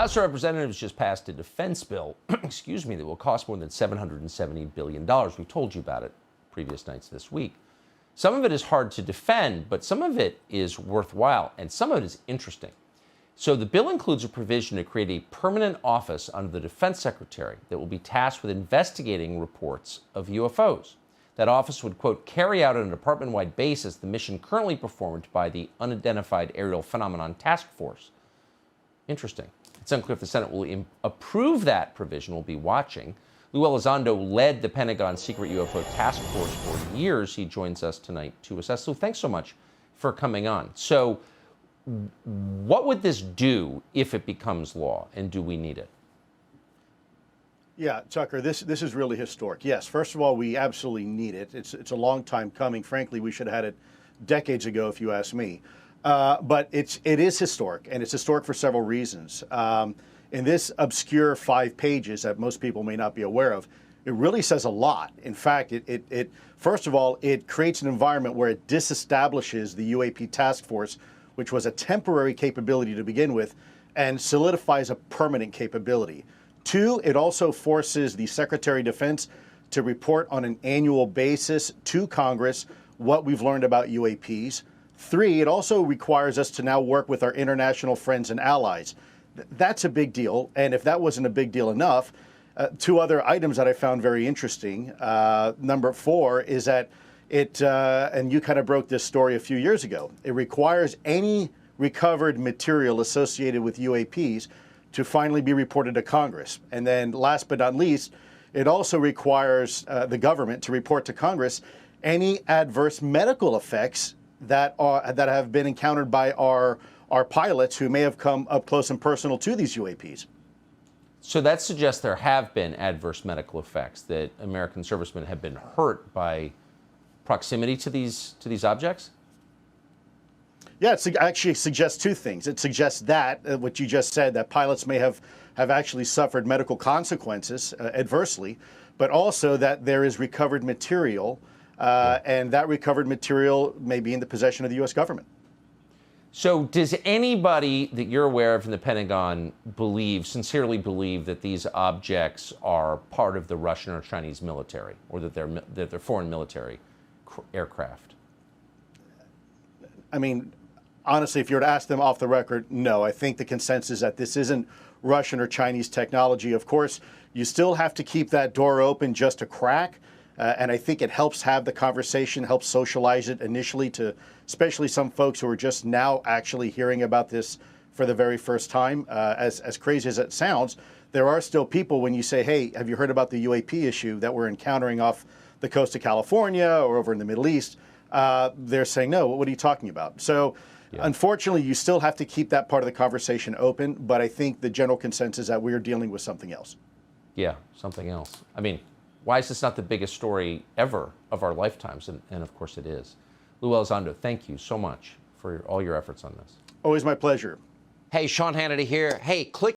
House of Representatives just passed a defense bill, excuse me, that will cost more than $770 billion. We told you about it previous nights this week. Some of it is hard to defend, but some of it is worthwhile, and some of it is interesting. So the bill includes a provision to create a permanent office under the Defense Secretary that will be tasked with investigating reports of UFOs. That office would, quote, carry out on a department-wide basis the mission currently performed by the Unidentified Aerial Phenomenon Task Force. Interesting. It's unclear if the Senate will approve that provision. We'll be watching. Lou Elizondo led the Pentagon's secret UFO task force for years. He joins us tonight to assess. Lou, thanks so much for coming on. So what would this do if it becomes law, and do we need it? Yeah, Tucker, this is really historic. Yes, first of all, we absolutely need it. It's a long time coming. Frankly, we should have had it decades ago, if you ask me. But it is historic, and it's historic for several reasons. In this obscure 5 pages that most people may not be aware of, it really says a lot. In fact, it first of all, it creates an environment where it disestablishes the UAP task force, which was a temporary capability to begin with, and solidifies a permanent capability. 2, it also forces the Secretary of Defense to report on an annual basis to Congress what we've learned about UAPs. 3, it also requires us to now work with our international friends and allies. That's a big deal, and if that wasn't a big deal enough, 2 other items that I found very interesting. Number 4 is that it, and you kind of broke this story a few years ago, it requires any recovered material associated with UAPs to finally be reported to Congress. And then last but not least, it also requires the government to report to Congress any adverse medical effects that have been encountered by our pilots who may have come up close and personal to these UAPs. So that suggests there have been adverse medical effects, that American servicemen have been hurt by proximity to these objects? Yeah, it actually suggests 2 things. It suggests that, what you just said, that pilots may have actually suffered medical consequences adversely, but also that there is recovered material, and that recovered material may be in the possession of the U.S. government. So does anybody that you're aware of in the Pentagon sincerely believe that these objects are part of the Russian or Chinese military, or that they're foreign military aircraft? I mean, honestly, if you were to ask them off the record, no. I think the consensus is that this isn't Russian or Chinese technology. Of course, you still have to keep that door open just a crack. And I think it helps have the conversation, helps socialize it initially to especially some folks who are just now actually hearing about this for the very first time. As crazy as it sounds, there are still people, when you say, hey, have you heard about the UAP issue that we're encountering off the coast of California or over in the Middle East? They're saying, no, what are you talking about? So unfortunately, you still have to keep that part of the conversation open. But I think the general consensus is that we are dealing with something else. Yeah, something else. I mean, why is this not the biggest story ever of our lifetimes? And of course it is. Lou Elizondo, thank you so much for all your efforts on this. Always my pleasure. Hey, Sean Hannity here. Hey, click